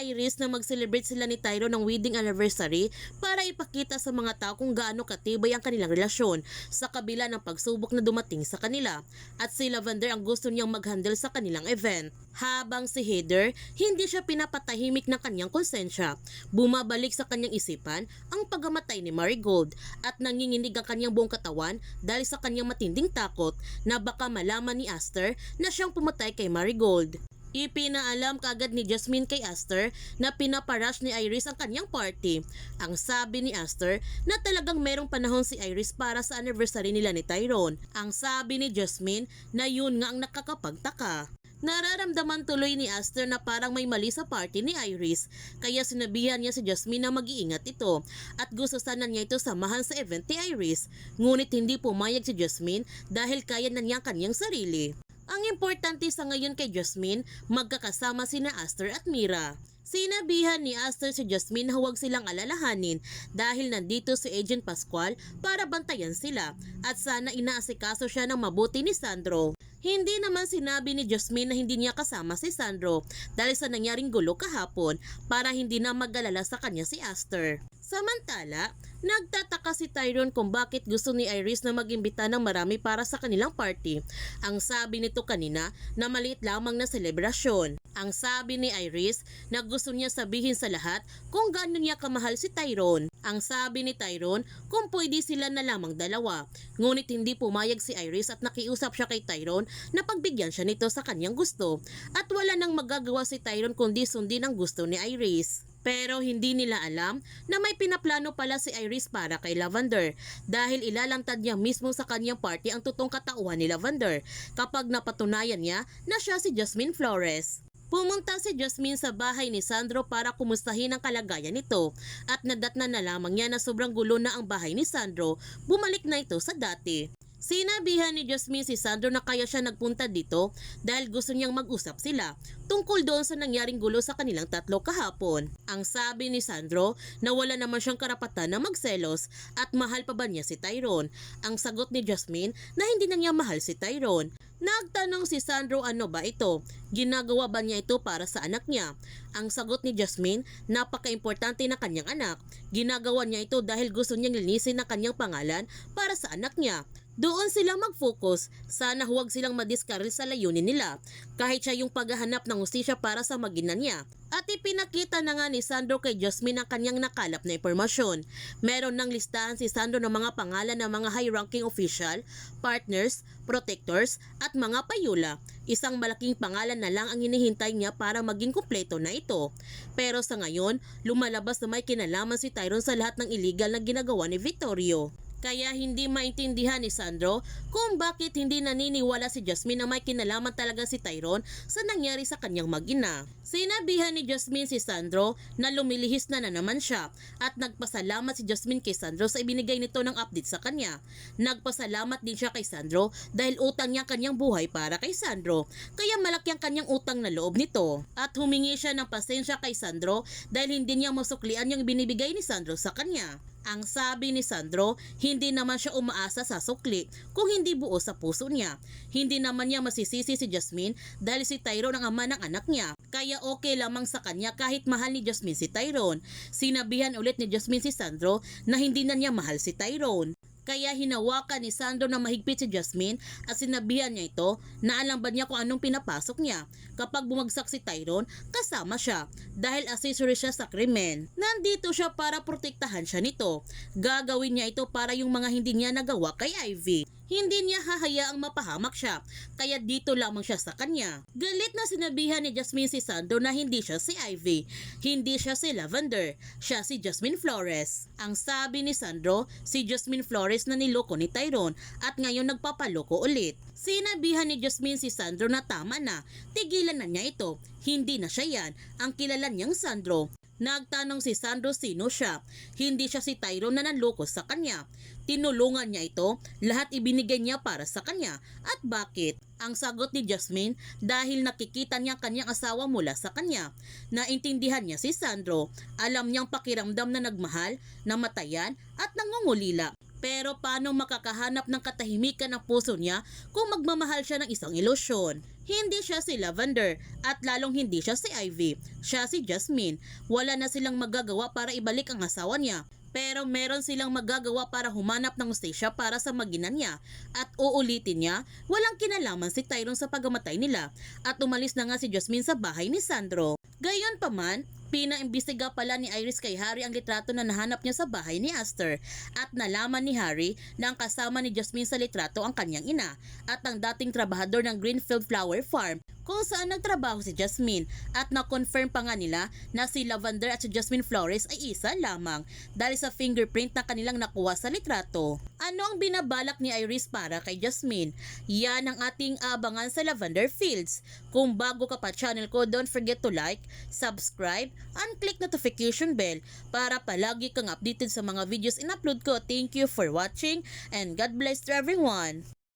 Iris na mag-celebrate sila ni Tyrone ng wedding anniversary para ipakita sa mga tao kung gaano katibay ang kanilang relasyon sa kabila ng pagsubok na dumating sa kanila, at si Lavender ang gusto niyang mag-handle sa kanilang event. Habang si Heather, hindi siya pinapatahimik ng kanyang konsensya. Bumabalik sa kanyang isipan ang pagkamatay ni Marigold at nanginginig ang kanyang buong katawan dahil sa kanyang matinding takot na baka malaman ni Aster na siyang pumatay kay Marigold. Ipinaalam kagad ni Jasmine kay Aster na pinaparash ni Iris ang kanyang party. Ang sabi ni Aster na talagang merong panahon si Iris para sa anniversary nila ni Tyrone. Ang sabi ni Jasmine na yun nga ang nakakapagtaka. Nararamdaman tuloy ni Aster na parang may mali sa party ni Iris, kaya sinabihan niya si Jasmine na mag-iingat ito at gusto sana niya ito samahan sa event ni Iris. Ngunit hindi pumayag si Jasmine dahil kaya na niya kanyang sarili. Ang importante sa ngayon kay Jasmine, magkakasama sina Aster at Mira. Sinabihan ni Aster si Jasmine na huwag silang alalahanin dahil nandito si Agent Pascual para bantayan sila at sana inaasikaso siya ng mabuti ni Sandro. Hindi naman sinabi ni Jasmine na hindi niya kasama si Sandro dahil sa nangyaring gulo kahapon para hindi na mag-alala sa kanya si Aster. Samantala, nagtataka si Tyrone kung bakit gusto ni Iris na mag-imbita ng marami para sa kanilang party. Ang sabi nito kanina na maliit lamang na selebrasyon. Ang sabi ni Iris na gusto niya sabihin sa lahat kung gaano niya kamahal si Tyrone. Ang sabi ni Tyrone kung pwede sila na lamang dalawa. Ngunit hindi pumayag si Iris at nakiusap siya kay Tyrone na pagbigyan siya nito sa kanyang gusto. At wala nang magagawa si Tyrone kundi sundin ang gusto ni Iris. Pero hindi nila alam na may pinaplano pala si Iris para kay Lavender dahil ilalantad niya mismo sa kanyang party ang totoong katauhan ni Lavender kapag napatunayan niya na siya si Jasmine Flores. Pumunta si Jasmine sa bahay ni Sandro para kumustahin ang kalagayan nito at nadatnan na lamang niya na sobrang gulo na ang bahay ni Sandro, bumalik na ito sa dati. Sinabihan ni Jasmine si Sandro na kaya siya nagpunta dito dahil gusto niyang mag-usap sila tungkol doon sa nangyaring gulo sa kanilang tatlo kahapon. Ang sabi ni Sandro na wala naman siyang karapatan na magselos at mahal pa ba niya si Tyrone. Ang sagot ni Jasmine na hindi na niya mahal si Tyrone. Nagtanong si Sandro ano ba ito? Ginagawa ba niya ito para sa anak niya? Ang sagot ni Jasmine, napaka-importante na kanyang anak. Ginagawa niya ito dahil gusto niyang linisin ang kanyang pangalan para sa anak niya. Doon sila mag-focus, sana huwag silang madiskaril sa layunin nila, kahit siya yung paghahanap ng hustisya para sa maginan niya. At ipinakita na nga ni Sandro kay Jasmine ang kanyang nakalap na impormasyon. Meron ng listahan si Sandro ng mga pangalan ng mga high-ranking official, partners, protectors at mga payula. Isang malaking pangalan na lang ang hinihintay niya para maging kumpleto na ito. Pero sa ngayon, lumalabas na may kinalaman si Tyrone sa lahat ng illegal na ginagawa ni Vittorio. Kaya hindi maintindihan ni Sandro kung bakit hindi naniniwala si Jasmine na may kinalaman talaga si Tyrone sa nangyari sa kanyang mag-ina. Sinabihan ni Jasmine si Sandro na lumilihis na naman siya at nagpasalamat si Jasmine kay Sandro sa ibinigay nito ng update sa kanya. Nagpasalamat din siya kay Sandro dahil utang niya kanyang buhay para kay Sandro, kaya malaki ang kanyang utang na loob nito. At humingi siya ng pasensya kay Sandro dahil hindi niya masuklian yung binibigay ni Sandro sa kanya. Ang sabi ni Sandro, hindi naman siya umaasa sa sukli kung hindi buo sa puso niya. Hindi naman niya masisisi si Jasmine dahil si Tyrone ang ama ng anak niya. Kaya okay lamang sa kanya kahit mahal ni Jasmine si Tyrone. Sinabihan ulit ni Jasmine si Sandro na hindi na niya mahal si Tyrone. Kaya hinawakan ni Sandro na mahigpit si Jasmine at sinabihan niya ito na alam ba niya kung anong pinapasok niya. Kapag bumagsak si Tyrone, kasama siya dahil accessory siya sa krimen. Nandito siya para protektahan siya nito. Gagawin niya ito para yung mga hindi niya nagawa kay Ivy. Hindi niya hahayaang mapahamak siya, kaya dito lamang siya sa kanya. Galit na sinabihan ni Jasmine si Sandro na hindi siya si Ivy, hindi siya si Lavender, siya si Jasmine Flores. Ang sabi ni Sandro, si Jasmine Flores na niloko ni Tyrone at ngayon nagpapaloko ulit. Sinabihan ni Jasmine si Sandro na tama na, tigilan na niya ito, hindi na siya yan, ang kilala niyang Sandro. Nagtanong si Sandro sino siya. Hindi siya si Tyrone na nanloko sa kanya. Tinulungan niya ito, lahat ibinigay niya para sa kanya. At bakit? Ang sagot ni Jasmine, dahil nakikita niya kanyang asawa mula sa kanya. Naintindihan niya si Sandro. Alam niyang pakiramdam na nagmahal, namatayan at nangungulila. Pero paano makakahanap ng katahimikan ng puso niya kung magmamahal siya ng isang ilusyon? Hindi siya si Lavender at lalong hindi siya si Ivy. Siya si Jasmine. Wala na silang magagawa para ibalik ang asawa niya. Pero meron silang magagawa para humanap ng hustisya para sa maginan niya. At uulitin niya, walang kinalaman si Tyrone sa pagkamatay nila. At umalis na nga si Jasmine sa bahay ni Sandro. Gayunpaman, pinaimbestiga pala ni Iris kay Harry ang litrato na nahanap niya sa bahay ni Aster. At nalaman ni Harry na ang kasama ni Jasmine sa litrato ang kanyang ina at ang dating trabahador ng Greenfield Flower Farm kung saan nagtrabaho si Jasmine, at na-confirm pa nga nila na si Lavender at si Jasmine Flores ay isa lamang dahil sa fingerprint na kanilang nakuha sa litrato. Ano ang binabalak ni Iris para kay Jasmine? Yan ang ating abangan sa Lavender Fields. Kung bago ka pa channel ko, don't forget to like, subscribe, and click notification bell para palagi kang updated sa mga videos in-upload ko. Thank you for watching and God bless to everyone.